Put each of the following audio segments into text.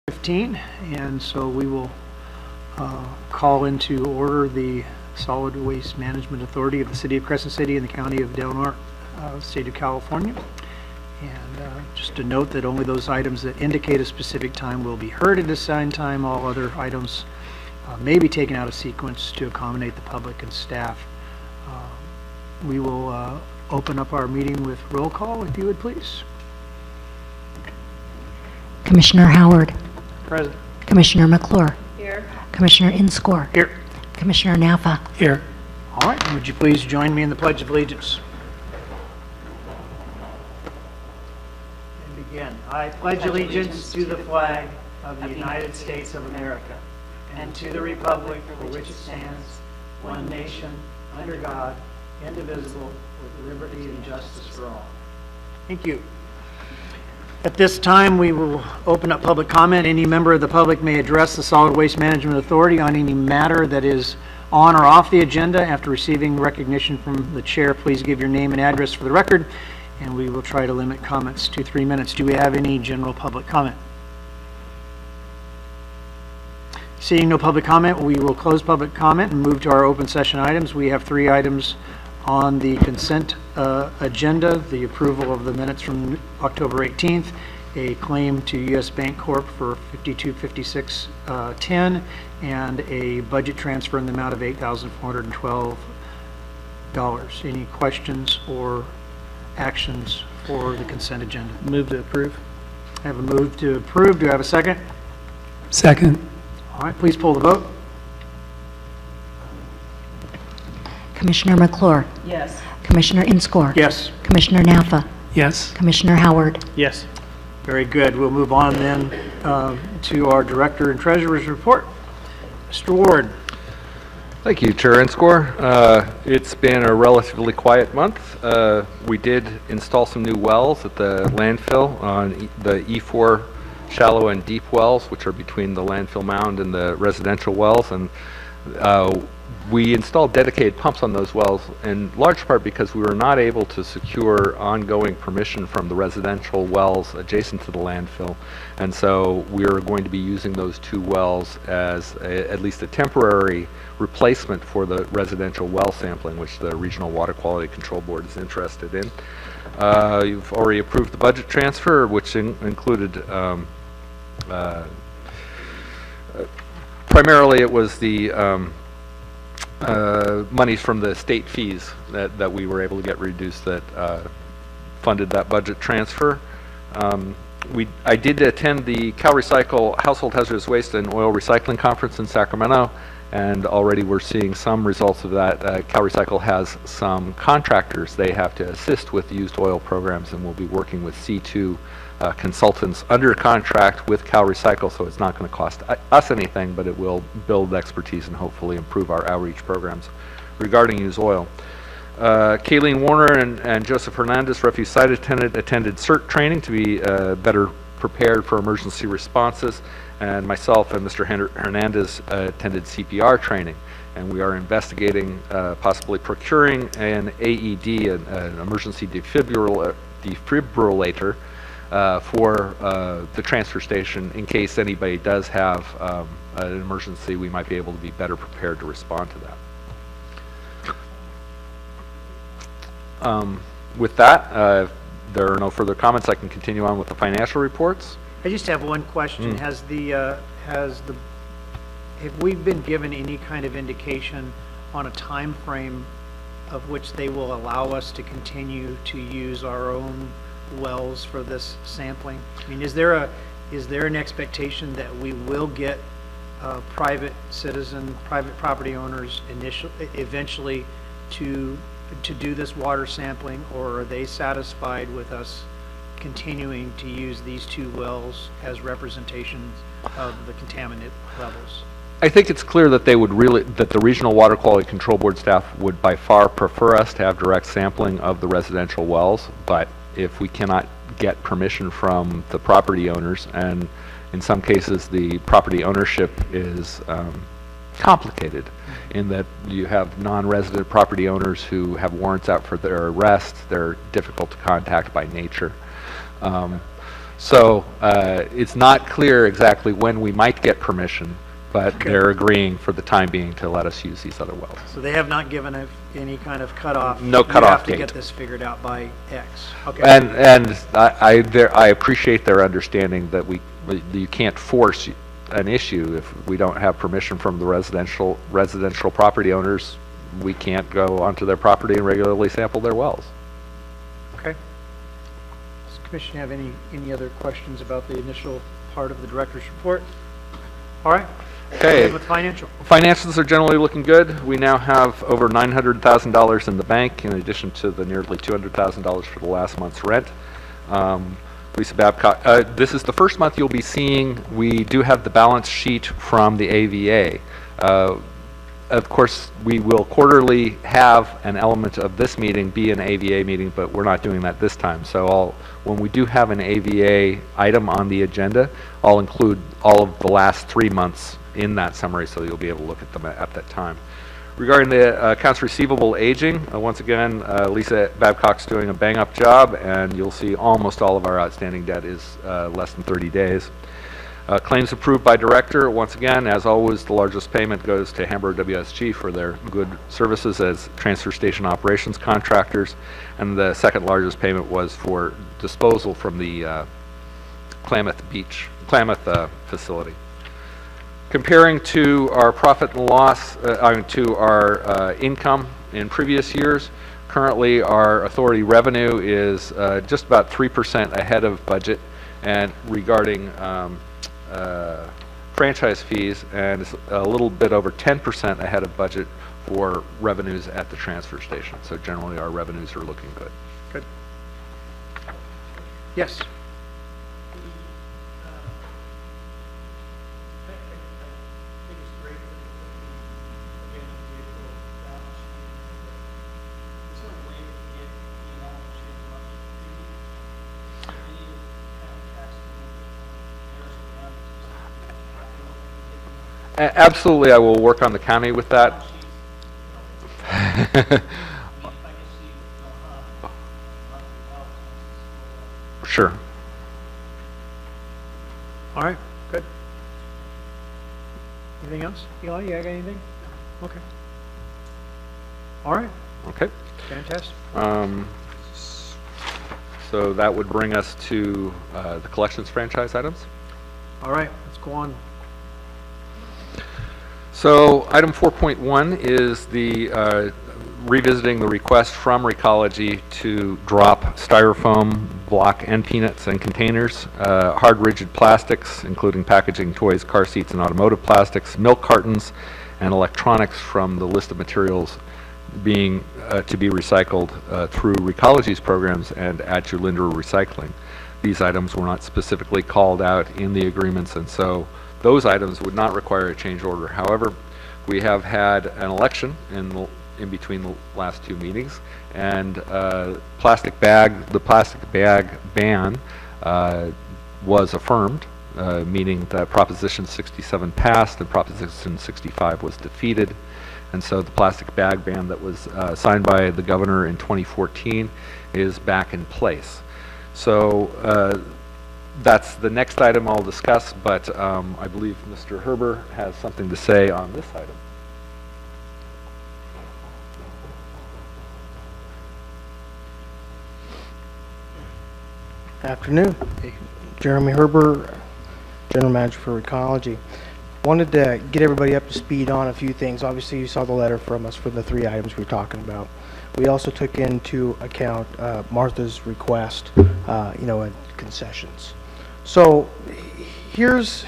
15, and so we will call into order the Solid Waste Management Authority of the City of Crescent City and the County of Del Norte, State of California. And just to note that only those items that indicate a specific time will be heard at assigned time. All other items may be taken out of sequence to accommodate the public and staff. We will open up our meeting with roll call, if you would please. Commissioner Howard. Present. Commissioner McClure. Here. Commissioner Inscore. Here. Commissioner Naffa. Here. All right, would you please join me in the Pledge of Allegiance? And begin. I pledge allegiance to the flag of the United States of America and to the republic for which it stands, one nation, under God, indivisible, with liberty and justice for all. Thank you. At this time, we will open up public comment. Any member of the public may address the Solid Waste Management Authority on any matter that is on or off the agenda. After receiving recognition from the chair, please give your name and address for the record, and we will try to limit comments to 3 minutes. Do we have any general public comment? Seeing no public comment, we will close public comment and move to our open session items. We have 3 items on the consent agenda: the approval of the minutes from October 18th, a claim to U.S. Bank Corp. for $5256.10, and a budget transfer in the amount of $8,412. Any questions or actions for the consent agenda? Move to approve. I have a move to approve. Do I have a second? Second. All right, please pull the vote. Commissioner McClure. Yes. Commissioner Inscore. Yes. Commissioner Naffa. Yes. Commissioner Howard. Yes. Very good. We'll move on then to our Director and Treasurer's report. Mr. Ward. Thank you, Chair Inscore. It's been a relatively quiet month. We did install some new wells at the landfill on the E4 shallow and deep wells, which are between the landfill mound and the residential wells. And we installed dedicated pumps on those wells in large part because we were not able to secure ongoing permission from the residential wells adjacent to the landfill. And so we are going to be using those 2 wells as at least a temporary replacement for the residential well sampling, which the Regional Water Quality Control Board is interested in. You've already approved the budget transfer, which included primarily it was the monies from the state fees that we were able to get reduced that funded that budget transfer. I did attend the CalRecycle Household Hazardous Waste and Oil Recycling Conference in Sacramento, and already we're seeing some results of that. CalRecycle has some contractors they have to assist with used oil programs, and we'll be working with C2 consultants under contract with CalRecycle, so it's not going to cost us anything, but it will build expertise and hopefully improve our outreach programs regarding used oil. Kayleen Warner and Joseph Hernandez, refuse site attendant, attended CERT training to be better prepared for emergency responses, and myself and Mr. Hernandez attended CPR training, and we are investigating possibly procuring an AED, an emergency defibrillator, for the transfer station in case anybody does have an emergency. We might be able to be better prepared to respond to that. With that, there are no further comments. I can continue on with the financial reports. I just have one question. Have we been given any kind of indication on a time frame of which they will allow us to continue to use our own wells for this sampling? I mean, is there an expectation that we will get private property owners eventually to do this water sampling, or are they satisfied with us continuing to use these 2 wells as representations of the contaminant levels? I think it's clear that that the Regional Water Quality Control Board staff would by far prefer us to have direct sampling of the residential wells, but if we cannot get permission from the property owners, and in some cases the property ownership is complicated in that you have non-resident property owners who have warrants out for their arrest, they're difficult to contact by nature. So it's not clear exactly when we might get permission, but they're agreeing for the time being to let us use these other wells. So they have not given any kind of cutoff? No cutoff You have to date. get this figured out by X. Okay. And I appreciate their understanding that you can't force an issue if we don't have permission from the residential property owners. We can't go onto their property and regularly sample their wells. Okay. Does the commission have any other questions about the initial part of the director's report? All right. Okay. With financial. Financials are generally looking good. We now have over $900,000 in the bank, in addition to the nearly $200,000 for the last month's rent. Lisa Babcock, this is the first month you'll be seeing, we do have the balance sheet from the AVA. Of course, we will quarterly have an element of this meeting be an AVA meeting, but we're not doing that this time. So when we do have an AVA item on the agenda, I'll include all of the last 3 months in that summary, so you'll be able to look at them at that time. Regarding the accounts receivable aging, once again, Lisa Babcock's doing a bang-up job, and you'll see almost all of our outstanding debt is less than 30 days. Claims approved by director, once again, as always, the largest payment goes to Hamburg WSG for their good services as transfer station operations contractors, and the second largest payment was for disposal from the Klamath facility. Comparing to our profit and loss, to our income in previous years, currently our authority revenue is just about 3% ahead of budget, and regarding franchise fees, and it's a little bit over 10% ahead of budget for revenues at the transfer station. So generally our revenues are looking good. Good. Yes. Absolutely, I will work on the county with that. Sure. All right, good. Anything else? Eli, you have anything? Okay. All right, Okay. fantastic. So that would bring us to the collections franchise items. All right, let's go on. So item 4.1 is the revisiting the request from Recology to drop styrofoam, block end peanuts and containers, hard rigid plastics, including packaging, toys, car seats, and automotive plastics, milk cartons, and electronics from the list of materials being to be recycled through Recology's programs and at Julinder Recycling. These items were not specifically called out in the agreements, and so those items would not require a change order. However, we have had an election in between the last two meetings, and the plastic bag ban was affirmed, meaning that Proposition 67 passed and Proposition 65 was defeated. And so the plastic bag ban that was signed by the governor in 2014 is back in place. So that's the next item I'll discuss, but I believe Mr. Herber has something to say on this item. Afternoon. Jeremy Herber, General Manager for Recology. Wanted to get everybody up to speed on a few things. Obviously, you saw the letter from us for the three items we're talking about. We also took into account Martha's request, and concessions. So here's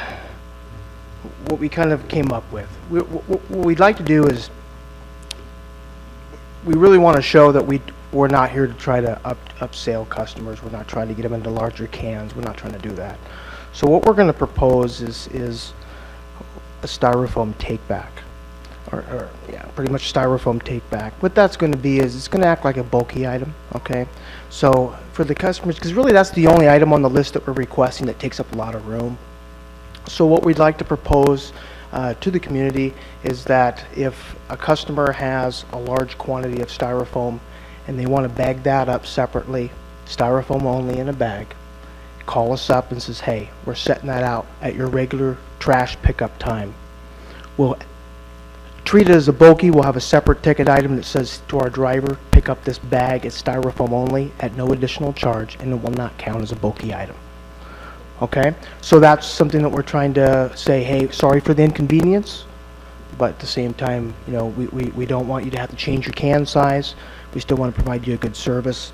what we kind of came up with. What we'd like to do is we really want to show that we're not here to try to upsell customers. We're not trying to get them into larger cans. We're not trying to do that. So what we're going to propose is a styrofoam take-back, or pretty much styrofoam take-back. What that's going to be is it's going to act like a bulky item, okay? So for the customers, because really that's the only item on the list that we're requesting that takes up a lot of room. So what we'd like to propose to the community is that if a customer has a large quantity of styrofoam and they want to bag that up separately, styrofoam only in a bag, call us up and says, hey, we're setting that out at your regular trash pickup time. We'll treat it as a bulky. We'll have a separate ticket item that says to our driver, pick up this bag. It's styrofoam only at no additional charge, and it will not count as a bulky item. Okay? So that's something that we're trying to say, hey, sorry for the inconvenience, but at the same time, you know, we don't want you to have to change your can size. We still want to provide you a good service.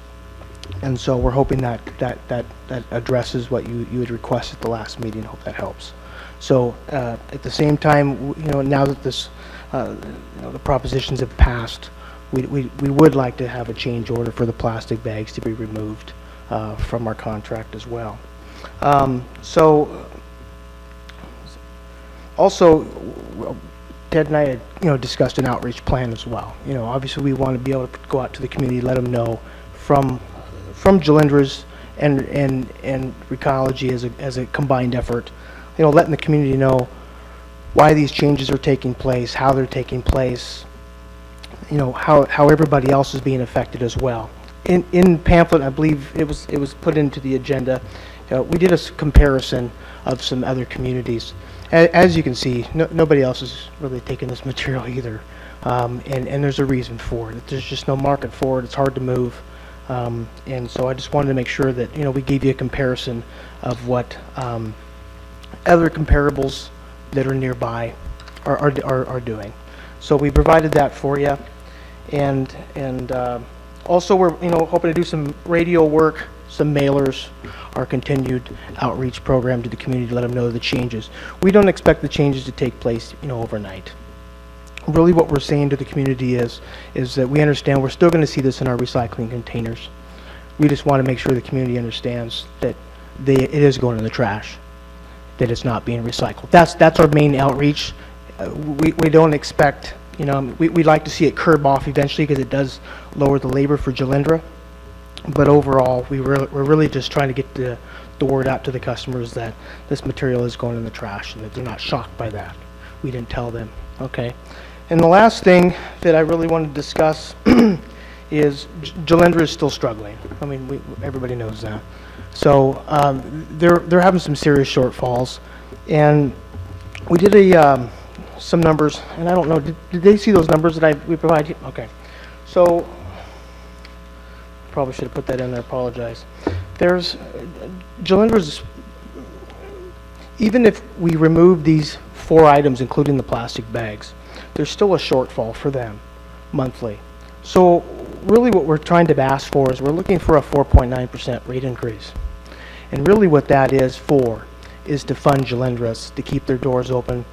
And so we're hoping that addresses what you had requested at the last meeting. Hope that helps. So at the same time, you know, now that this, you know, the propositions have passed, we would like to have a change order for the plastic bags to be removed from our contract as well. So also, Ted and I had, you know, discussed an outreach plan as well. You know, obviously we want to be able to go out to the community, let them know from Jalindra's and Recology as a combined effort, you know, letting the community know why these changes are taking place, how they're taking place, you know, how everybody else is being affected as well. In pamphlet, I believe it was put into the agenda. We did a comparison of some other communities. As you can see, nobody else is really taking this material either, and there's a reason for it. There's just no market for it. It's hard to move, and so I just wanted to make sure that, you know, we gave you a comparison of what other comparables that are nearby are doing. So we provided that for you, and also we're, you know, hoping to do some radio work, some mailers, our continued outreach program to the community to let them know the changes. We don't expect the changes to take place, you know, overnight. Really what we're saying to the community is that we understand we're still going to see this in our recycling containers. We just want to make sure the community understands that it is going in the trash, that it's not being recycled. That's our main outreach. We don't expect, you know, we'd like to see it curb off eventually because it does lower the labor for Jalindra. But overall, we're really just trying to get the word out to the customers that this material is going in the trash and that they're not shocked by that. We didn't tell them. Okay. And the last thing that I really want to discuss is Jalindra is still struggling. I mean, everybody knows that. So they're having some serious shortfalls, and we did some numbers, and I don't know, did they see those numbers that we provided? Okay. So probably should have put that in there, apologize. There's, Jalindra's, even if we remove these 4 items, including the plastic bags, there's still a shortfall for them monthly. So really what we're trying to ask for is we're looking for a 4.9% rate increase. And really what that is for is to fund Jalindra's, to keep their doors open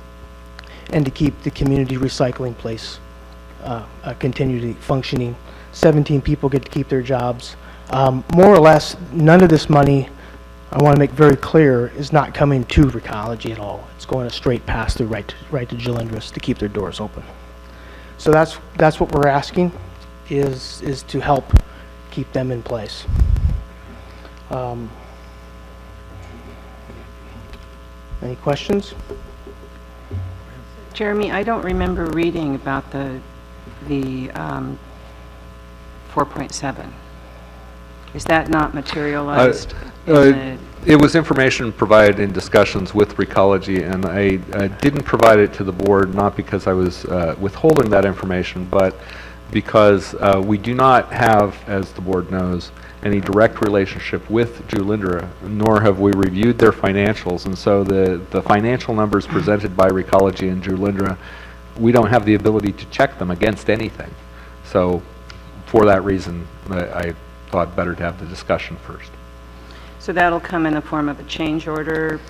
and to keep the community recycling place continually functioning. 17 people get to keep their jobs. More or less, none of this money, I want to make very clear, is not coming to Recology at all. It's going a straight pass through right to Jalindra's to keep their doors open. So that's what we're asking, is to help keep them in place. Any questions? Jeremy, I don't remember reading about the 4.7. Is that not materialized? It was information provided in discussions with Recology, and I didn't provide it to the board, not because I was withholding that information, but because we do not have, as the board knows, any direct relationship with Jalindra, nor have we reviewed their financials. And so the financial numbers presented by Recology and Jalindra, we don't have the ability to check them against anything. So for that reason, I thought better to have the discussion first. So that'll come in the form of a change order?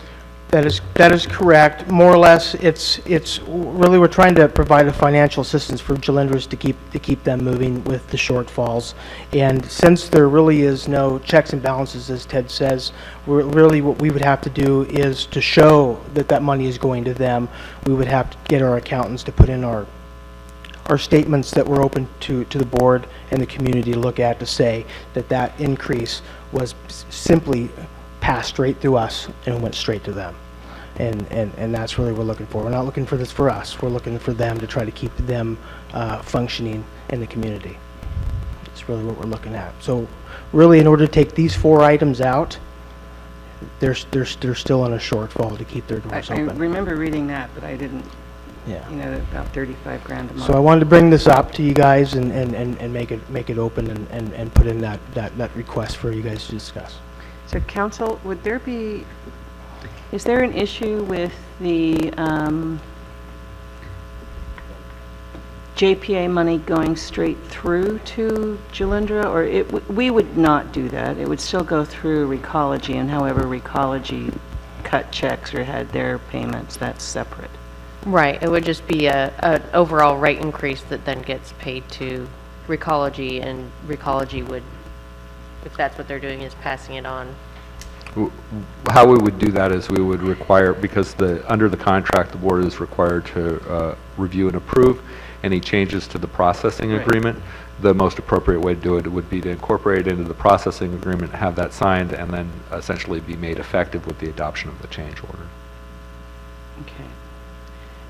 That is correct. More or less, it's really, we're trying to provide a financial assistance for Jalindra's to keep them moving with the shortfalls. And since there really is no checks and balances, as Ted says, really what we would have to do is to show that money is going to them. We would have to get our accountants to put in our statements that we're open to the board and the community to look at, to say that increase was simply passed straight through us and went straight to them. And that's really what we're looking for. We're not looking for this for us. We're looking for them to try to keep them functioning in the community. That's really what we're looking at. So really, in order to take these 4 items out, they're still in a shortfall to keep their I doors I open. remember reading that, but I didn't, Yeah. about 35 grand a month. So I wanted to bring this up to you guys and make it open and put in that request for you guys to discuss. So council, is there an issue with the JPA money going straight through to Julindra? Or we would not do that. It would still go through Recology, and however Recology cut checks or had their payments, that's separate. Right, it would just be a overall rate increase that then gets paid to Recology, and Recology would, if that's what they're doing, is passing it on. How we would do that is we would require, because under the contract, the board is required to review and approve any changes to the processing Right. agreement. The most appropriate way to do it would be to incorporate it into the processing agreement, have that signed, and then essentially be made effective with the adoption of the change order. Okay.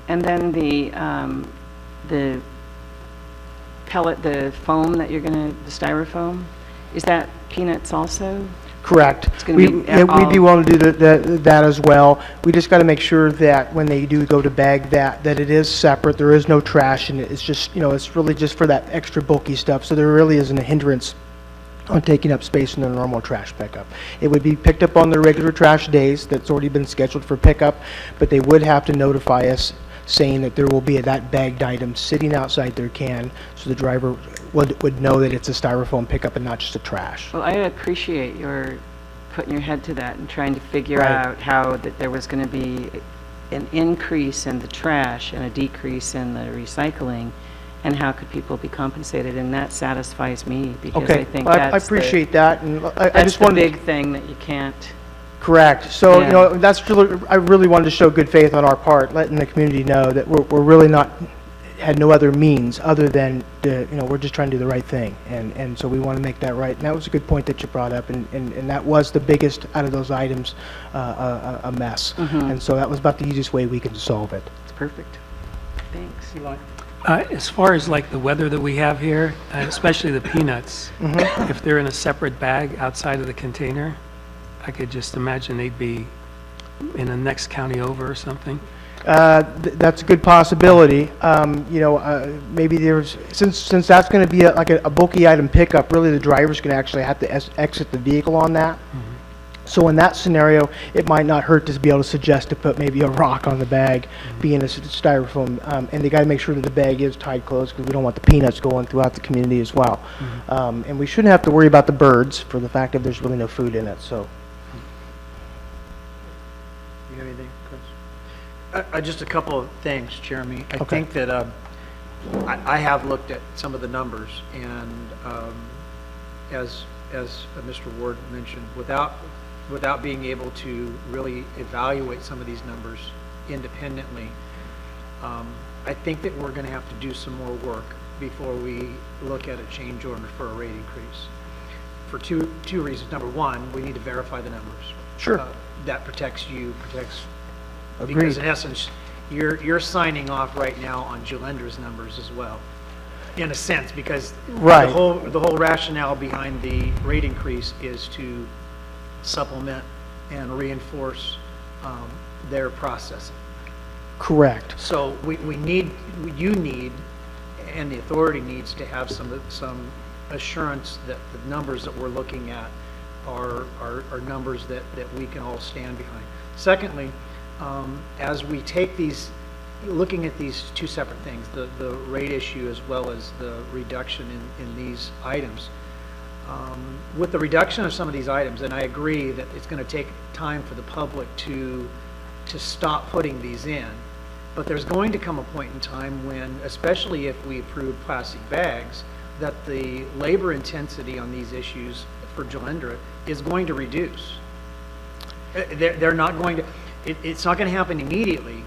And then the pellet, the foam that you're gonna, the styrofoam, is that peanuts also? Correct. It's gonna be Yeah, we'd be all- willing to do that as well. We just got to make sure that when they do go to bag that it is separate. There is no trash in it. It's just, it's really just for that extra bulky stuff. So there really isn't a hindrance on taking up space in their normal trash pickup. It would be picked up on their regular trash days that's already been scheduled for pickup, but they would have to notify us saying that there will be that bagged item sitting outside their can, so the driver would know that it's a styrofoam pickup and not just a trash. Well, I appreciate your putting your head to that and trying to figure Right. out how that there was going to be an increase in the trash and a decrease in the recycling, and how could people be compensated, and that satisfies me, because I Okay, think well, I that's appreciate that, and I that's just the wanted... big thing that you can't. Correct. So, Yeah. that's really, I really wanted to show good faith on our part, letting the community know that we're really not, had no other means other than, we're just trying to do the right thing. And so we want to make that right. And that was a good point that you brought up, and that was the biggest out of those items, a mess. And so that was about the easiest way we could solve it. It's perfect. Thanks. As far as like the weather that we have here, especially the peanuts, if they're in a separate bag outside of the container, I could just imagine they'd be in the next county over or something. That's a good possibility. Maybe since that's going to be like a bulky item pickup, really the driver's going to actually have to exit the vehicle on that. So in that scenario, it might not hurt to be able to suggest to put maybe a rock on the bag, being a styrofoam, and they got to make sure that the bag is tied closed, because we don't want the peanuts going throughout the community as well. And we shouldn't have to worry about the birds for the fact that there's really no food in it. So. You have anything, Chris? Just a couple of things, Jeremy. I Okay. think that I have looked at some of the numbers, and as Mr. Ward mentioned, without being able to really evaluate some of these numbers independently, I think that we're going to have to do some more work before we look at a change order for a rate increase. For two reasons. Number one, we need to verify the numbers. Sure. That protects you, Agreed. because in essence, you're signing off right now on Julindra's numbers as well, in a sense, because Right. the whole rationale behind the rate increase is to supplement and reinforce their processing. Correct. So you need, and the authority needs to have some assurance that the numbers that we're looking at are numbers that we can all stand behind. Secondly, as we take looking at these two separate things, the rate issue as well as the reduction in these items, with the reduction of some of these items, and I agree that it's going to take time for the public to stop putting these in, but there's going to come a point in time when, especially if we approve plastic bags, that the labor intensity on these issues for Julindra is going to reduce. They're not going to, it's not going to happen immediately,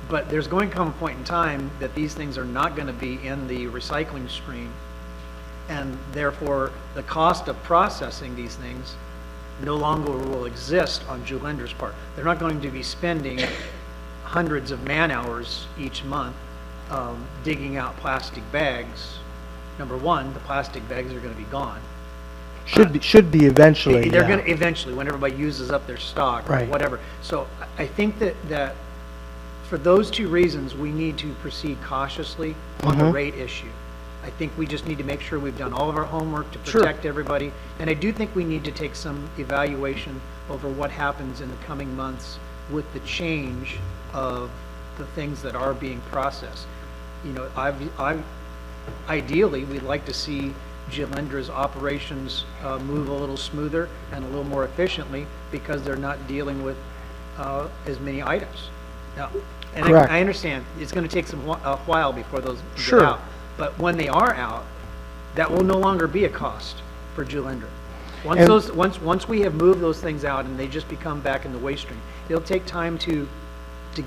but there's going to come a point in time that these things are not going to be in the recycling stream, and therefore the cost of processing these things no longer will exist on Julindra's part. They're not going to be spending hundreds of man-hours each month digging out plastic bags. Number one, the plastic bags are going to be gone. Should be eventually, They're yeah. going to, eventually, when everybody uses up their stock or Right. whatever. So I think that for those two reasons, we need to proceed cautiously on the rate issue. I think we just need to make sure we've done all of our homework to Sure. protect everybody. And I do think we need to take some evaluation over what happens in the coming months with the change of the things that are being processed. You know, ideally, we'd like to see Gilendra's operations move a little smoother and a little more efficiently because they're not dealing with as many items. Now, and Correct. I understand it's going to take a while before those get Sure. out. But when they are out, that will no longer be a cost for Gilendra. Once we have moved those things out and they just become back in the waste stream, it'll take time to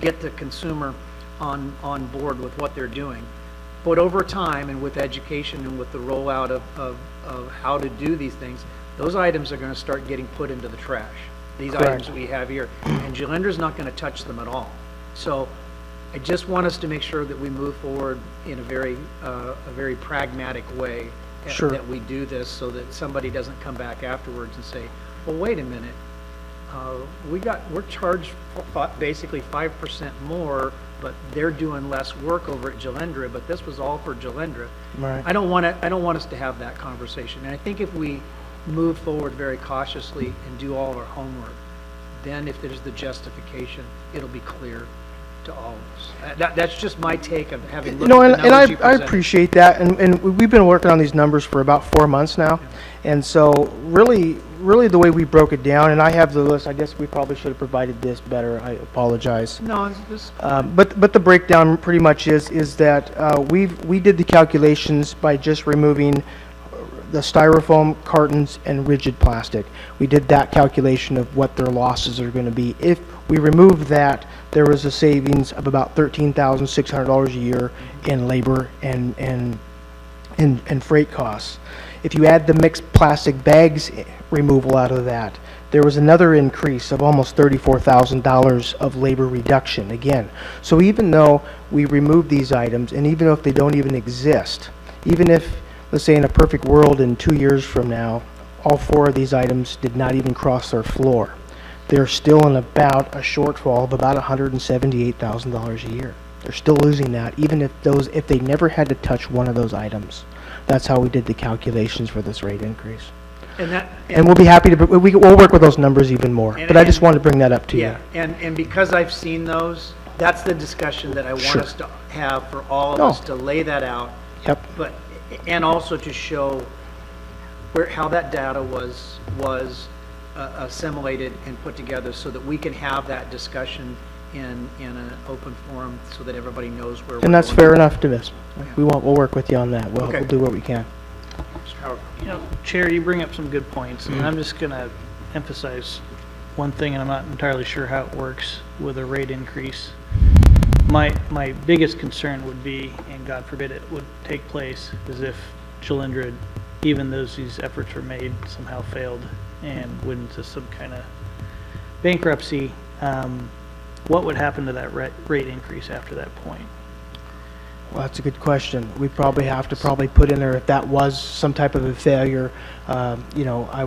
get the consumer on board with what they're doing. But over time and with education and with the rollout of how to do these things, those items are going to start getting put into the trash. These Correct. items that we have here, and Gilendra's not going to touch them at all. So I just want us to make sure that we move forward in a very pragmatic way. Sure. That we do this so that somebody doesn't come back afterwards and say, well, wait a minute, we're charged basically 5% more, but they're doing less work over at Gilendra, but this was all for Gilendra. Right. I don't want us to have that conversation. And I think if we move forward very cautiously and do all of our homework, then if there's the justification, it'll be clear to all of us. That's just my take of having You looked know, at and the numbers you I presented. appreciate that, and we've been working on these numbers for about 4 months now, and so really the way we broke it down, and I have the list, I guess we probably should have provided this better, I apologize. No, it's just, But the breakdown pretty much is that we did the calculations by just removing the styrofoam, cartons, and rigid plastic. We did that calculation of what their losses are going to be. If we remove that, there was a savings of about $13,600 a year in labor and freight costs. If you add the mixed plastic bags removal out of that, there was another increase of almost $34,000 of labor reduction again. So even though we remove these items, and even if they don't even exist, even if, let's say in a perfect world in 2 years from now, all 4 of these items did not even cross their floor, they're still in about a shortfall of about $178,000 a year. They're still losing that, even if they never had to touch one of those items. That's how we did the calculations for this rate increase. And we'll be happy to, we'll work with those numbers even more. But I just wanted to bring that up to you. yeah, and because I've seen those, that's the discussion that I want Sure. us to have for all of No. us to lay that out. Yep. But, and also to show how that data was assimilated and put together so that we can have that discussion in an open forum so that everybody knows where we're going. And that's fair enough to this. We'll work with you on that. We'll Okay. do what we can. Mr. Howard. You know, Chair, you bring up some good points, and I'm just going to emphasize one thing, and I'm not entirely sure how it works with a rate increase. My biggest concern would be, and God forbid it would take place, is if Gilendra, even though these efforts were made, somehow failed and went into some kind of bankruptcy. What would happen to that rate increase after that point? Well, that's a good question. We probably have to put in there if that was some type of a failure. You know, I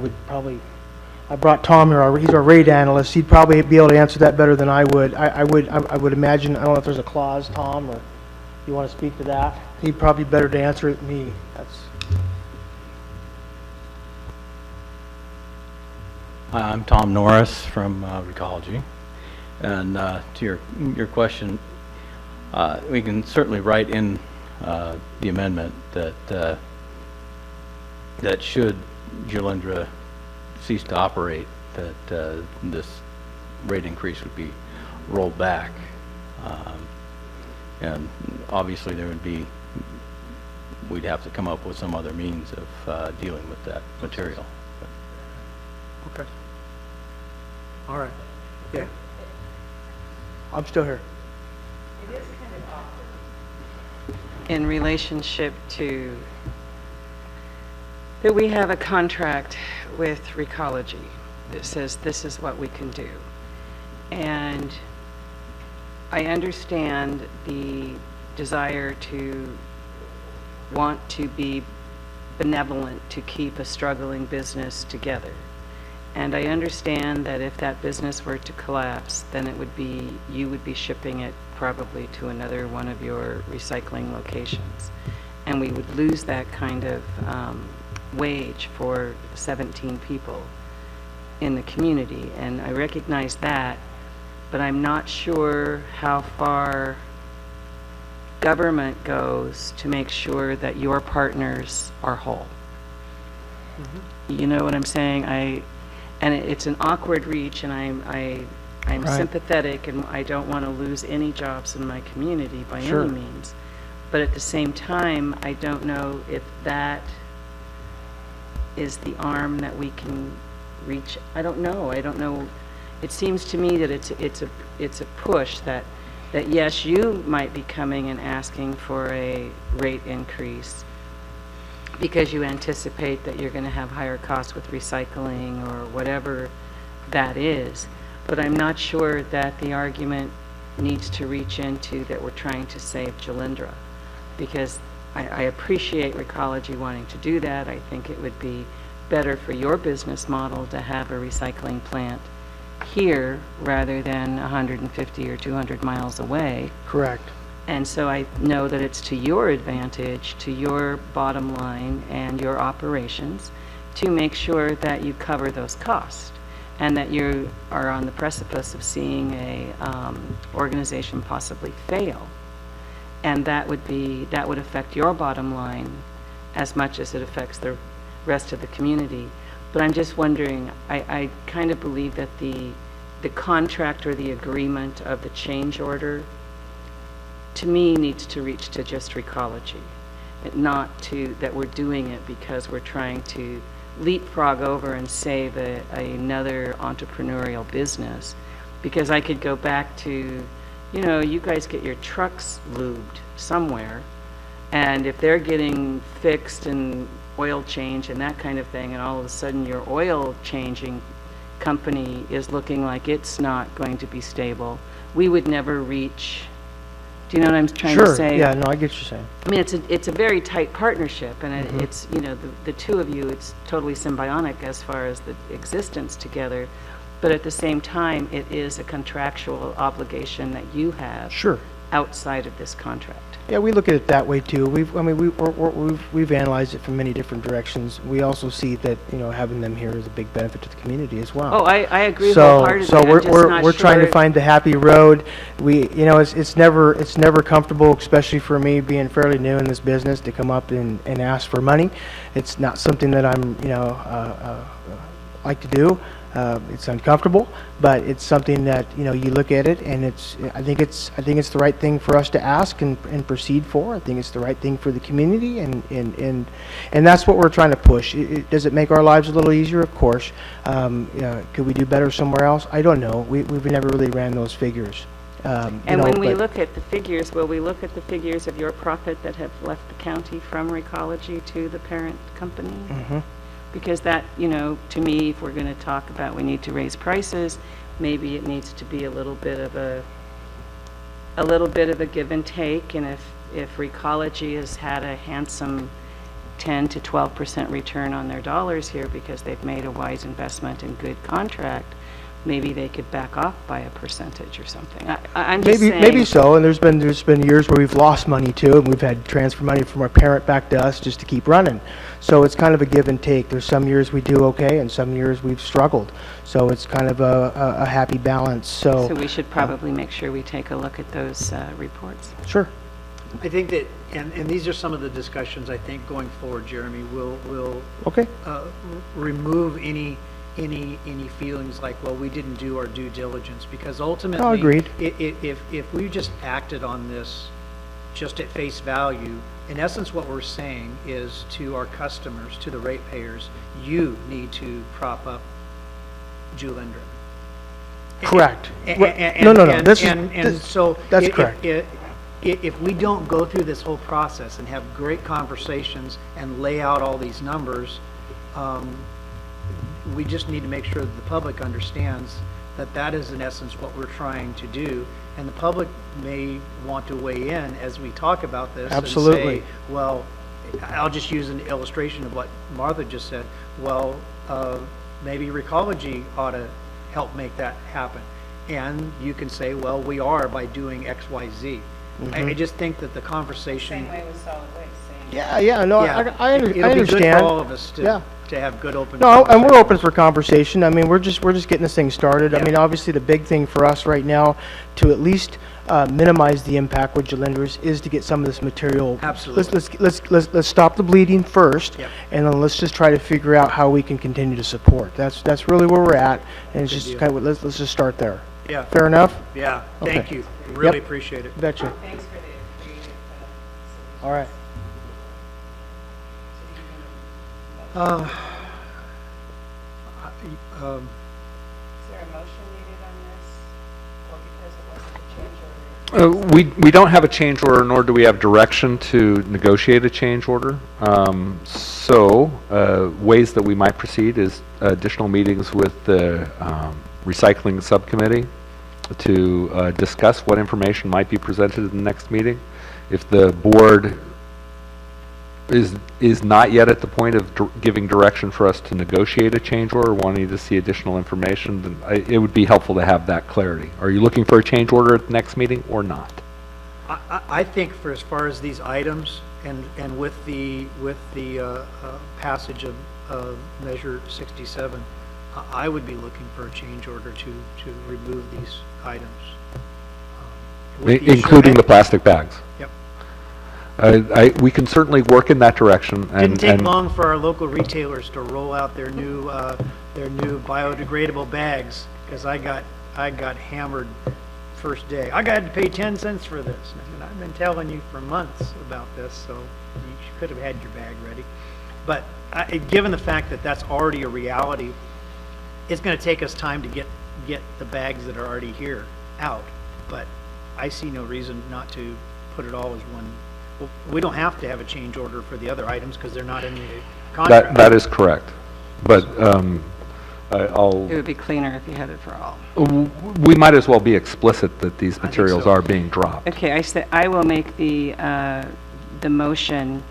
brought Tom here, he's our rate analyst. He'd probably be able to answer that better than I would. I would imagine, I don't know if there's a clause, Tom, or you want to speak to that? He'd probably be better to answer it than me. Hi, I'm Tom Norris from Recology. And to your question, we can certainly write in the amendment that should Gilendra cease to operate, that this rate increase would be rolled back. And obviously we'd have to come up with some other means of dealing with that material. Okay. All right. Yeah. I'm still here. In relationship to that we have a contract with Recology that says this is what we can do. And I understand the desire to want to be benevolent to keep a struggling business together. And I understand that if that business were to collapse, then it would be, you would be shipping it probably to another one of your recycling locations. And we would lose that kind of wage for 17 people in the community. And I recognize that, but I'm not sure how far government goes to make sure that your partners are whole. You know what I'm saying? And it's an awkward reach, and I'm Right. sympathetic, and I don't want to lose any jobs in my community by Sure. any means. But at the same time, I don't know if that is the arm that we can reach. I don't know. It seems to me that it's a push that yes, you might be coming and asking for a rate increase because you anticipate that you're going to have higher costs with recycling or whatever that is. But I'm not sure that the argument needs to reach into that we're trying to save Jalindra, because I appreciate Recology wanting to do that. I think it would be better for your business model to have a recycling plant here rather than 150 or 200 miles away. Correct. And so I know that it's to your advantage, to your bottom line and your operations, to make sure that you cover those costs, and that you are on the precipice of seeing a organization possibly fail. And that would affect your bottom line as much as it affects the rest of the community. But I'm just wondering, I kind of believe that the contract or the agreement of the change order, to me, needs to reach to just Recology, not to that we're doing it because we're trying to leapfrog over and save another entrepreneurial business. Because I could go back to, you guys get your trucks lubed somewhere, and if they're getting fixed and oil change and that kind of thing, and all of a sudden your oil changing company is looking like it's not going to be stable, we would never reach. Do you know what I'm trying to say? Sure, yeah, no, I get what you're saying. I mean, it's a very tight partnership, and it's, the two of you, it's totally symbiotic as far as the existence together, but at the same time, it is a contractual obligation that you have Sure. outside of this contract. Yeah, we look at it that way too. We've analyzed it from many different directions. We also see that, having them here is a big benefit to the community as well. Oh, I agree So wholeheartedly. so I'm just not we're trying to sure- find the happy road. It's never comfortable, especially for me being fairly new in this business, to come up and ask for money. It's not something that I'm like to do. It's uncomfortable, but it's something that you look at it, and I think it's the right thing for us to ask and proceed for. I think it's the right thing for the community, and that's what we're trying to push. Does it make our lives a little easier? Of course. Could we do better somewhere else? I don't know. We've never really ran those figures. And when we look at the figures, will we look at the figures of your profit that have left the county from Recology to the parent company? Because that, to me, if we're going to talk about we need to raise prices, maybe it needs to be a little bit of a give and take. And if Recology has had a handsome 10 to 12% return on their dollars here because they've made a wise investment and good contract, maybe they could back off by a percentage or something. I'm just saying. Maybe so, and there's been years where we've lost money too, and we've had to transfer money from our parent back to us just to keep running. So it's kind of a give and take. There's some years we do okay, and some years we've struggled. So it's kind of a happy balance. So we should probably make sure we take a look at those reports. Sure. I think that, and these are some of the discussions I think going forward, Jeremy, will Okay. remove any feelings like, well, we didn't do our due diligence, because ultimately, No, agreed. If we just acted on this just at face value, in essence, what we're saying is to our customers, to the ratepayers, you need to prop up Julindra. Correct. And- No. So That's if- correct. If we don't go through this whole process and have great conversations and lay out all these numbers, we just need to make sure that the public understands that that is in essence what we're trying to do. And the public may want to weigh in as we talk about this. Absolutely. And say, well, I'll just use an illustration of what Martha just said. Well, maybe Recology ought to help make that happen. And you can say, well, we are by doing X, Y, Z. I just think that the conversation. Same way with solid waste, same. Yeah, no, Yeah, I it'll be understand. good for all of us Yeah. to have good open. No, and we're conversation. open for conversation. I mean, we're just getting this thing started. I Yeah. mean, obviously, the big thing for us right now, to at least minimize the impact with Jalinders, is to get some of this material. Absolutely. Let's stop the bleeding first, Yep. and then let's just try to figure out how we can continue to support. That's really where we're at, and it's Good just deal. kind of, let's just start there. Yeah, Fair enough? yeah, Okay. thank you. Really Yep. appreciate it. Betcha. Thanks for the creative, All right. Uh, Is there a motion needed on this, or because it wasn't a change order? We don't have a change order, nor do we have direction to negotiate a change order. Ways that we might proceed is additional meetings with the recycling subcommittee to discuss what information might be presented in the next meeting. If the board is not yet at the point of giving direction for us to negotiate a change order, wanting to see additional information, then it would be helpful to have that clarity. Are you looking for a change order at the next meeting or not? I think for as far as these items and with the passage of Measure 67, I would be looking for a change order to remove these items. With the Including the issue- plastic bags? Yep. We can certainly work in that direction. Didn't take and long for our local retailers to roll out their new biodegradable bags, because I got hammered first day. I got to pay 10 cents for this. And I've been telling you for months about this, so you could have had your bag ready. But given the fact that that's already a reality, it's going to take us time to get the bags that are already here out. But I see no reason not to put it all as one. Well, we don't have to have a change order for the other items because they're not in the contract. that is correct. But It would be cleaner if you had it for all. we might as well be explicit that these think materials so. are being dropped. Okay, I will make the motion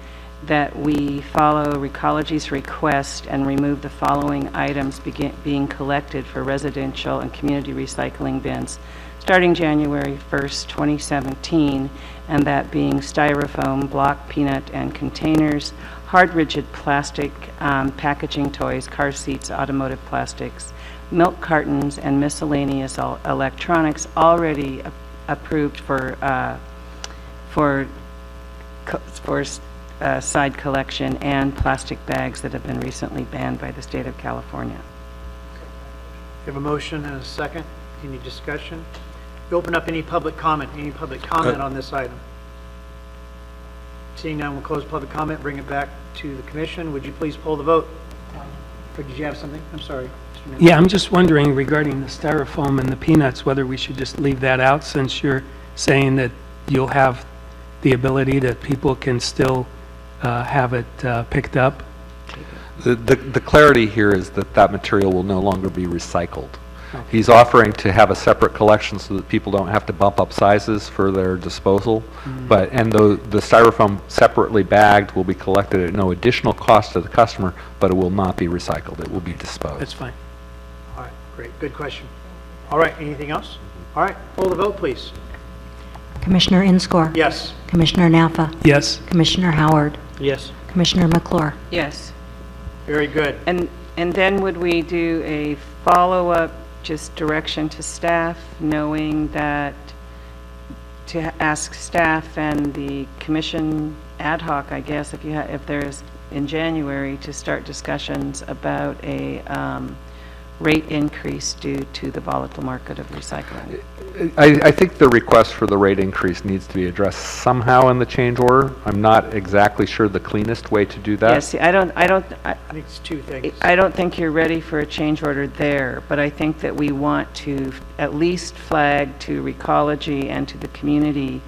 that we follow Recology's request and remove the following items being collected for residential and community recycling bins starting January 1st, 2017, and that being styrofoam, block, peanut, and containers, hard rigid plastic packaging toys, car seats, automotive plastics, milk cartons, and miscellaneous electronics already approved for side collection, and plastic bags that have been recently banned by the state of California. We have a motion and a second. Any discussion? You open up any public comment on this item? Seeing none, we'll close public comment, bring it back to the commission. Would you please poll the vote? Or did you have something? I'm sorry. Mr. Newman. Yeah, I'm just wondering regarding the styrofoam and the peanuts, whether we should just leave that out, since you're saying that you'll have the ability that people can still have it picked up. The clarity here is that that material will no longer be recycled. He's offering to have a separate collection so that people don't have to bump up sizes for their disposal. And the styrofoam separately bagged will be collected at no additional cost to the customer, but it will not be recycled. It will be disposed. That's fine. All right, great, good question. All right, anything else? All right, poll the vote, please. Commissioner Inscore. Yes. Commissioner Naffa. Yes, Commissioner Howard. Yes. Commissioner McClure. Yes. Very good. And then would we do a follow-up, just direction to staff, knowing that, to ask staff and the commission ad hoc, I guess, if there's, in January, to start discussions about a rate increase due to the volatile market of recycling? I think the request for the rate increase needs to be addressed somehow in the change order. I'm not exactly sure the cleanest way to do that. Yes, I think it's two things. don't think you're ready for a change order there, but I think that we want to at least flag to Recology and to the community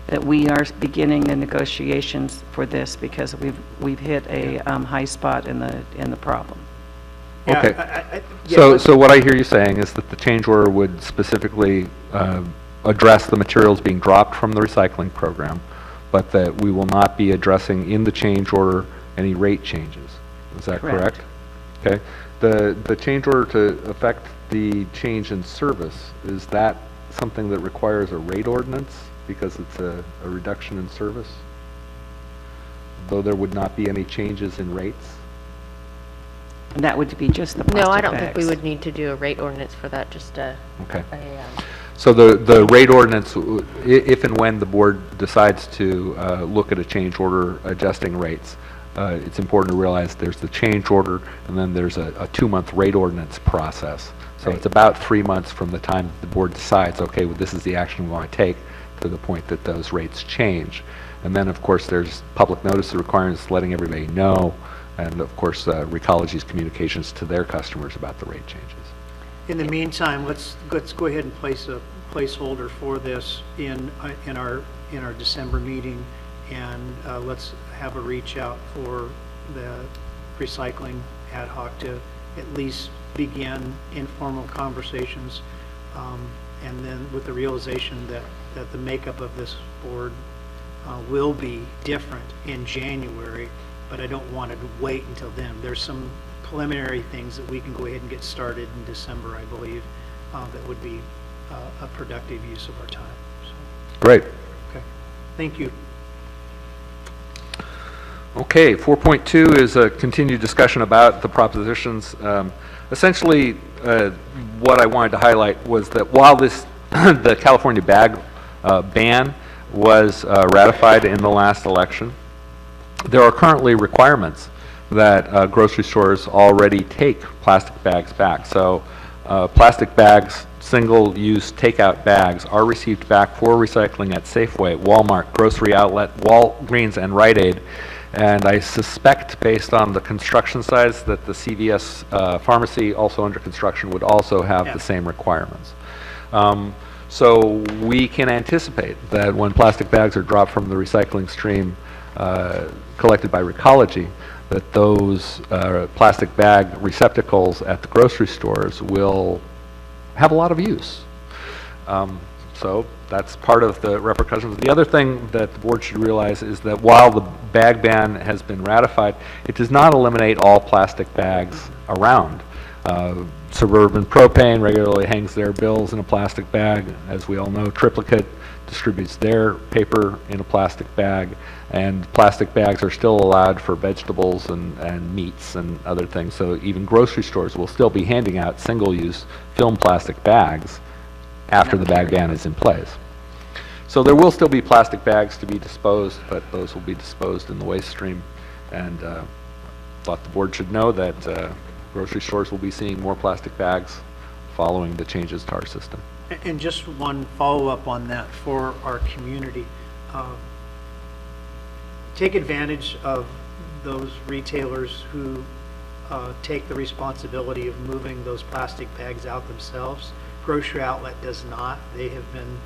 that we are beginning the negotiations for this, because we've hit a high spot in the problem. Yeah, Okay. yeah, So what I hear you saying is that the change order would specifically address the materials being dropped from the recycling program, but that we will not be addressing in the change order any rate changes. Is that correct? Correct. Okay. The change order to affect the change in service, is that something that requires a rate ordinance because it's a reduction in service? Though there would not be any changes in rates? And that would be just the plastic No, I don't think we bags. would need to do a rate ordinance for that, just Okay. a So the rate ordinance, if and when the board decides to look at a change order adjusting rates, it's important to realize there's the change order, and then there's a 2-month rate ordinance process. So it's about 3 months from the time the board decides, okay, well, this is the action we want to take, to the point that those rates change. And then, of course, there's public notice requirements letting everybody know, and of course, Recology's communications to their customers about the rate changes. In the meantime, let's go ahead and place a placeholder for this in our December meeting, and let's have a reach out for the recycling ad hoc to at least begin informal conversations, and then with the realization that the makeup of this board will be different in January, but I don't want to wait until then. There's some preliminary things that we can go ahead and get started in December, I believe, that would be a productive use of our time. So, Great. okay, thank you. Okay, 4.2 is a continued discussion about the propositions. Essentially, what I wanted to highlight was that while the California bag ban was ratified in the last election, there are currently requirements that grocery stores already take plastic bags back. So plastic bags, single-use takeout bags, are received back for recycling at Safeway, Walmart, Grocery Outlet, Walgreens, and Rite Aid. And I suspect, based on the construction size, that the CVS pharmacy, also under construction, would also have the same requirements. So we can anticipate that when plastic bags are dropped from the recycling stream collected by Recology, that those plastic bag receptacles at the grocery stores will have a lot of use. So that's part of the repercussions. The other thing that the board should realize is that while the bag ban has been ratified, it does not eliminate all plastic bags around. Suburban Propane regularly hangs their bills in a plastic bag. As we all know, Triplicate distributes their paper in a plastic bag, and plastic bags are still allowed for vegetables and meats and other things. So even grocery stores will still be handing out single-use film plastic bags after the bag ban is in place. So there will still be plastic bags to be disposed, but those will be disposed in the waste stream. And thought the board should know that grocery stores will be seeing more plastic bags following the changes to our system. And just one follow-up on that for our community. Take advantage of those retailers who take the responsibility of moving those plastic bags out themselves. Grocery Outlet does not. They have been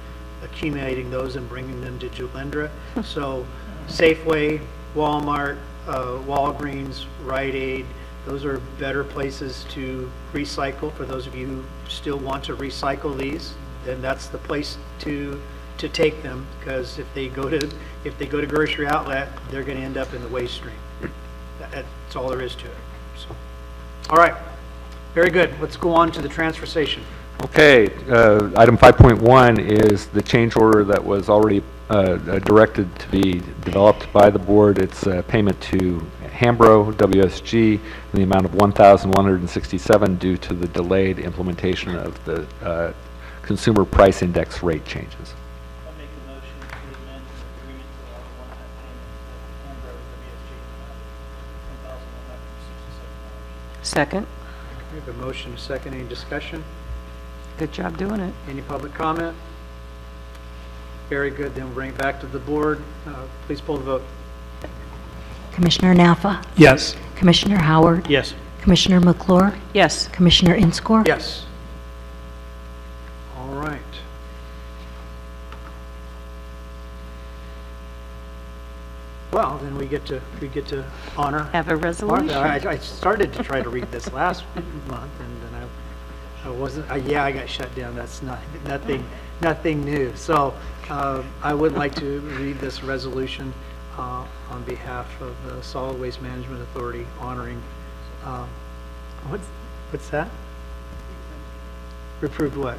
accumulating those and bringing them to Julindra. So Safeway, Walmart, Walgreens, Rite Aid, those are better places to recycle. For those of you who still want to recycle these, then that's the place to take them, because if they go to Grocery Outlet, they're going to end up in the waste stream. That's all there is to it. So, all right, very good. Let's go on to the transfer station. Okay, item 5.1 is the change order that was already directed to be developed by the board. It's payment to Hambro WSG in the amount of $1,167 due to the delayed implementation of the Consumer Price Index rate changes. I'll make a motion to amend the agreement to allow the one-time payment to Hambro WSG $1,167. Second. We have a motion, a second. Any discussion? Good job doing it. Any public comment? Very good. Then we'll bring it back to the board. Please pull the vote. Commissioner Naffa? Yes. Commissioner Howard? Yes. Commissioner McClure? Yes. Commissioner Inscore? Yes. All right. Well, then we get to honor Have a resolution. Martha. I started to try to read this last month, and then I wasn't. Yeah, I got shut down. That's nothing nothing new. So I would like to read this resolution on behalf of the Solid Waste Management Authority honoring, what's that? Approved what?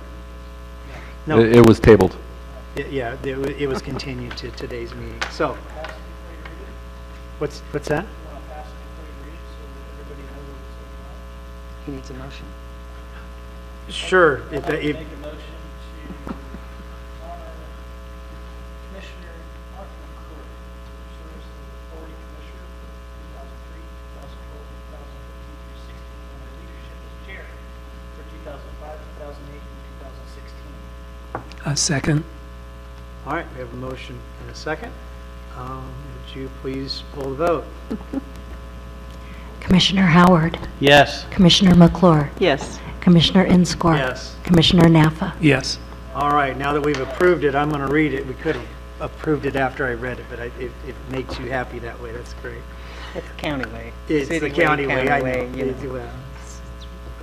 No, It was tabled. yeah, it was continued to today's meeting. So, what's that? He needs a motion. Sure. If, Make a motion to honor Commissioner Mark McClure, who serves as the Authority Commissioner for 2003, 2012, 2015 through 16, and her leadership as chair for 2005, 2008, and 2016. Second. all right, we have a motion and a second. Would you please pull the vote? Commissioner Howard, Yes. Commissioner McClure, Yes. Commissioner Inscore. Yes. Commissioner Naffa. Yes. All right, now that we've approved it, I'm going to read it. We could have approved it after I read it, but it makes you happy that way. That's great. It's county way. It's City the county way, I county know. you know. Well,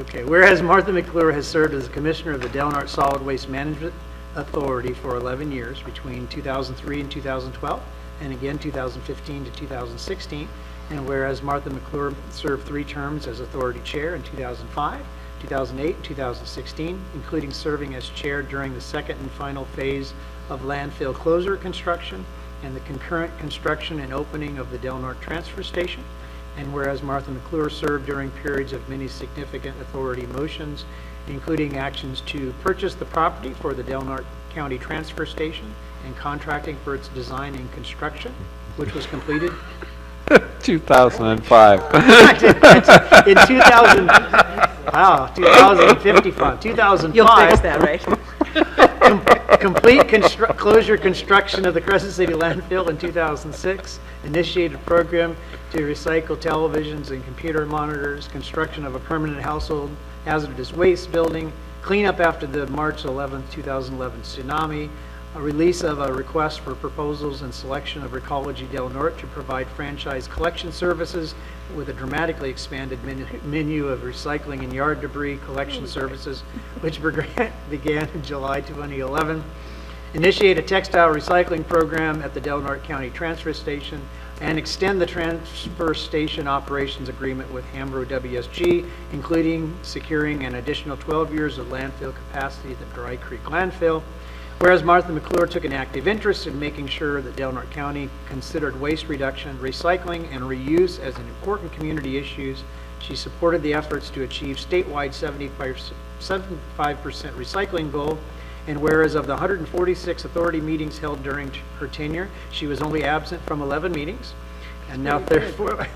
okay, whereas Martha McClure has served as the Commissioner of the Del Norte Solid Waste Management Authority for 11 years, between 2003 and 2012, and again 2015 to 2016, and whereas Martha McClure served 3 terms as Authority Chair in 2005, 2008, 2016, including serving as chair during the second and final phase of landfill closure construction and the concurrent construction and opening of the Del Norte Transfer Station. And whereas Martha McClure served during periods of many significant authority motions, including actions to purchase the property for the Del Norte County Transfer Station and contracting for its design and construction, which was completed 2005. in 2000. Wow, 2055, 2005. You'll fix that, right? Complete closure construction of the Crescent City landfill in 2006, initiated a program to recycle televisions and computer monitors, construction of a permanent household hazardous waste building, cleanup after the March 11, 2011 tsunami, a release of a request for proposals and selection of Recology Del Norte to provide franchise collection services with a dramatically expanded menu of recycling and yard debris collection services, which began in July 2011. Initiate a textile recycling program at the Del Norte County Transfer Station, and extend the transfer station operations agreement with Hambro WSG, including securing an additional 12 years of landfill capacity at the Dry Creek landfill. Whereas Martha McClure took an active interest in making sure that Del Norte County considered waste reduction, recycling, and reuse as an important community issues, she supported the efforts to achieve statewide 75% recycling goal. And whereas of the 146 authority meetings held during her tenure, she was only absent from 11 meetings. And now therefore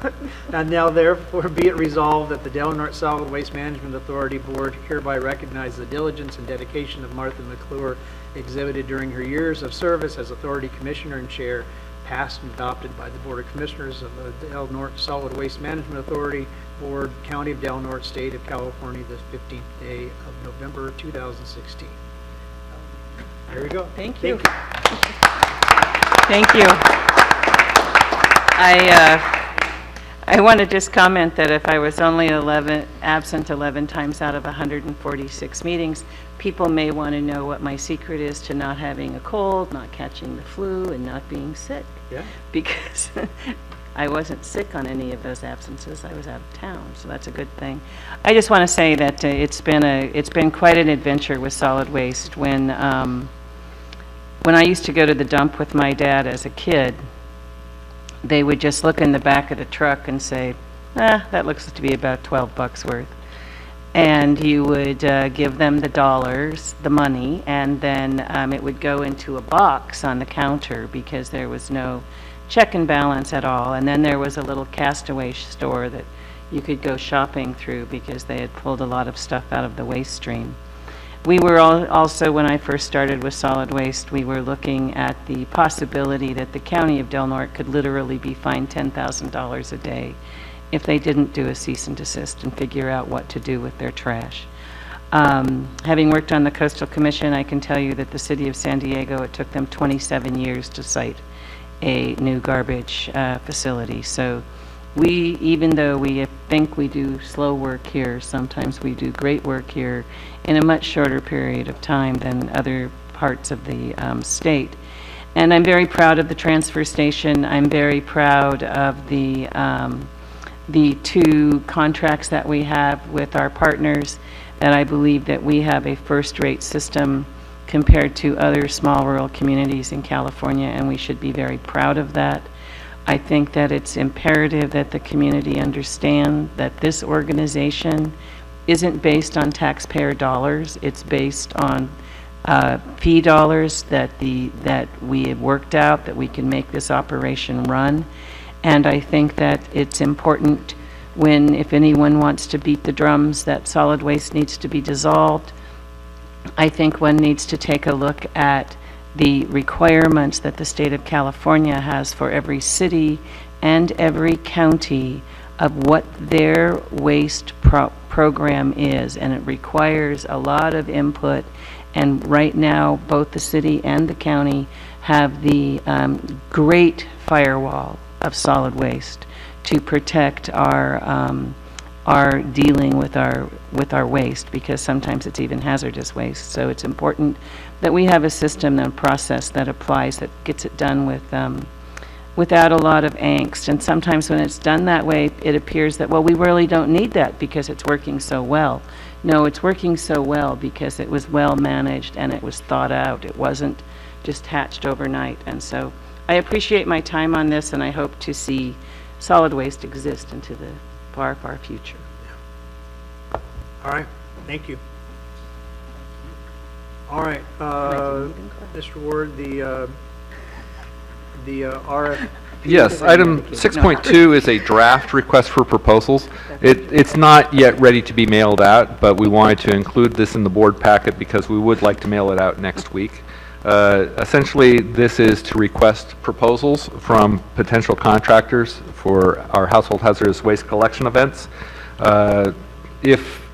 be it resolved that the Del Norte Solid Waste Management Authority Board hereby recognizes the diligence and dedication of Martha McClure exhibited during her years of service as Authority Commissioner and Chair, passed and adopted by the Board of Commissioners of the Del Norte Solid Waste Management Authority Board, County of Del Norte, State of California, the 15th day of November 2016. There we go. Thank you. Thank you. I want to just comment that if I was only absent 11 times out of 146 meetings, people may want to know what my secret is to not having a cold, not catching the flu, and not being sick. Yeah. Because I wasn't sick on any of those absences. I was out of town, so that's a good thing. I just want to say that it's been quite an adventure with solid waste. When I used to go to the dump with my dad as a kid, they would just look in the back of the truck and say, that looks to be about 12 bucks worth. And you would give them the dollars, the money, and then it would go into a box on the counter because there was no check and balance at all. And then there was a little castaway store that you could go shopping through because they had pulled a lot of stuff out of the waste stream. We were also, when I first started with solid waste, we were looking at the possibility that the County of Del Norte could literally be fined $10,000 a day if they didn't do a cease and desist and figure out what to do with their trash. Having worked on the Coastal Commission, I can tell you that the City of San Diego, it took them 27 years to site a new garbage facility. So even though we think we do slow work here, sometimes we do great work here in a much shorter period of time than other parts of the state. And I'm very proud of the transfer station. I'm very proud of the 2 contracts that we have with our partners, that I believe that we have a first-rate system compared to other small rural communities in California, and we should be very proud of that. I think that it's imperative that the community understand that this organization isn't based on taxpayer dollars. It's based on fee dollars that we have worked out, that we can make this operation run. And I think that it's important if anyone wants to beat the drums that solid waste needs to be dissolved, I think one needs to take a look at the requirements that the state of California has for every city and every county of what their waste program is, and it requires a lot of input. And right now, both the city and the county have the great firewall of solid waste to protect our dealing with our waste, because sometimes it's even hazardous waste. So it's important that we have a system and a process that applies, that gets it done without a lot of angst. And sometimes when it's done that way, it appears that, well, we really don't need that because it's working so well. No, it's working so well because it was well managed and it was thought out. It wasn't just hatched overnight. And so I appreciate my time on this, and I hope to see solid waste exist into the far, far future. All right, thank you. All right, Mr. Ward, the RFP. Yes, item 6.2 is a draft request for proposals. It's not yet ready to be mailed out, but we wanted to include this in the board packet because we would like to mail it out next week. Essentially, this is to request proposals from potential contractors for our household hazardous waste collection events.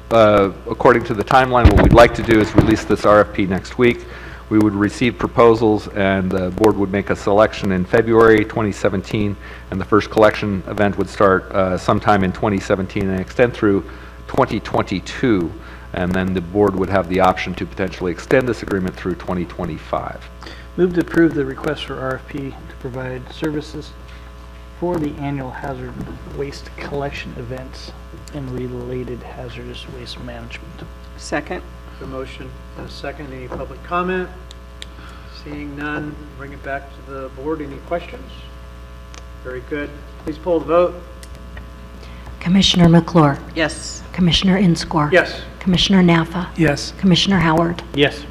According to the timeline, what we'd like to do is release this RFP next week. We would receive proposals, and the board would make a selection in February 2017, and the first collection event would start sometime in 2017 and extend through 2022. And then the board would have the option to potentially extend this agreement through 2025. Move to approve the request for RFP to provide services for the annual hazard waste collection events and related hazardous waste management. Second. The motion and a second. Any public comment? Seeing none, bring it back to the board. Any questions? Very good. Please poll the vote. Commissioner McClure, Yes. Commissioner Inscore. Yes. Commissioner Naffa, Yes. Commissioner Howard. Yes.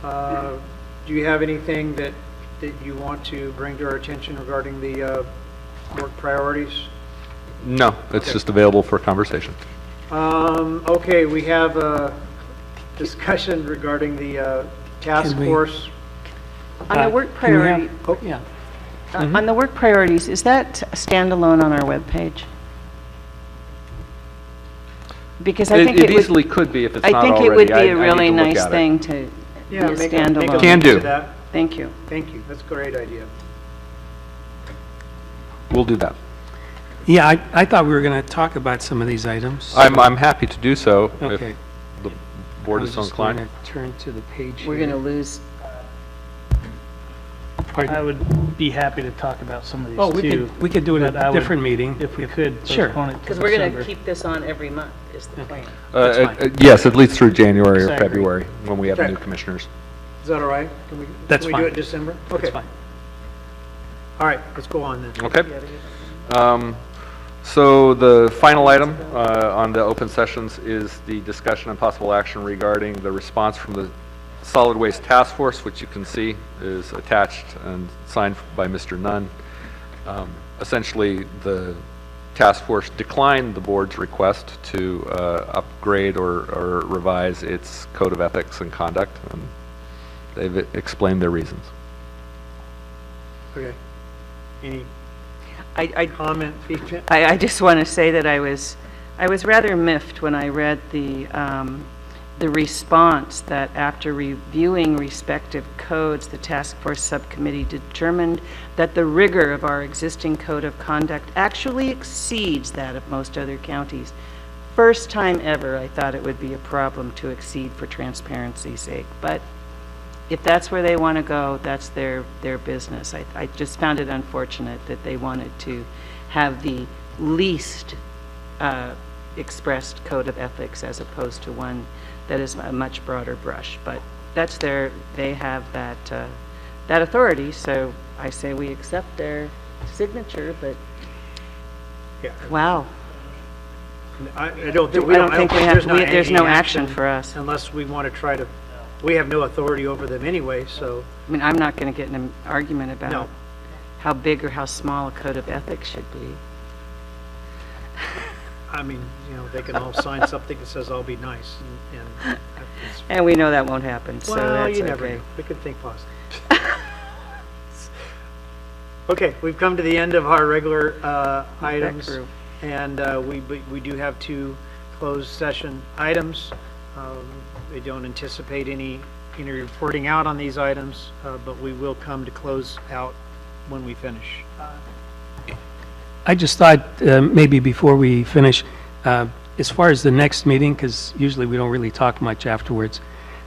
Do you have anything that you want to bring to our attention regarding the work priorities? No, it's just available for conversation. Okay, we have a discussion regarding the task Can we- force. On the work Can we have- priority, Yeah. on the work priorities, is that standalone on our webpage? Because I think It it would, easily could be if it's I not think already. it would be I a really need to look nice at it. thing to be Yeah, a make a standalone. Can link do. to that. Thank you. Thank you. That's a great idea. We'll do that. Yeah, I thought we were going to talk about some of these items. I'm happy to do so if Okay. the board is so inclined. I'm just going to turn to the page We're here. going to lose, Pardon? I would be happy to talk about some of these Oh, too. we could do it but at I a would- different meeting. If we could Sure. postpone it to because we're going to December. keep this on every month, is the plan. That's fine. Yes, at least through January or Exactly. February, when we have Okay. new commissioners. Is that all right? That's Can we fine. do it in December? Okay. That's fine. All right, let's go on then. Okay. So the final item on the open sessions is the discussion and possible action regarding the response from the Solid Waste Task Force, which you can see is attached and signed by Mr. Nunn. Essentially, the task force declined the board's request to upgrade or revise its code of ethics and conduct, and they've explained their reasons. Okay. Any I comment, feedback? I just want to say that I was rather miffed when I read the response that after reviewing respective codes, the task force subcommittee determined that the rigor of our existing code of conduct actually exceeds that of most other counties. First time ever I thought it would be a problem to exceed for transparency's sake, but if that's where they want to go, that's their business. I just found it unfortunate that they wanted to have the least expressed code of ethics as opposed to one that is a much broader brush. But that's they have that authority, so I say we accept their signature, but Yeah. wow. I don't think I don't think we have, there's no any action for us. unless we want to try to, we have no authority over them anyway, so, I mean, I'm not going to get in an argument no. about how big or how small a code of ethics should be. I mean, they can all sign something that says, "I'll be nice," and it's, And we know that won't happen, so well, that's you never okay. know. We could think positive. Okay, we've come to the end of our regular items, through. and we do have 2 closed session items. We don't anticipate any reporting out on these items, but we will come to close out when we finish. I just thought, maybe before we finish, as far as the next meeting, because usually we don't really talk much afterwards,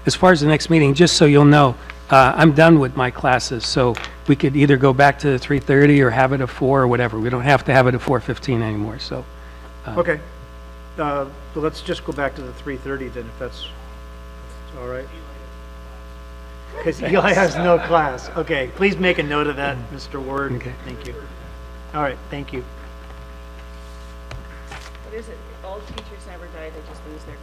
as far as the next meeting, just so you'll know, I'm done with my classes, so we could either go back to 3:30 or have it at 4 or whatever. We don't have to have it at 4:15 anymore, so. Okay. Well, let's just go back to the 3:30 then, if that's all right. Because Eli has no class. Okay, please make a note of that, Mr. Ward. Okay. Thank you. All right, thank you. What is it? All teachers never die, they just lose their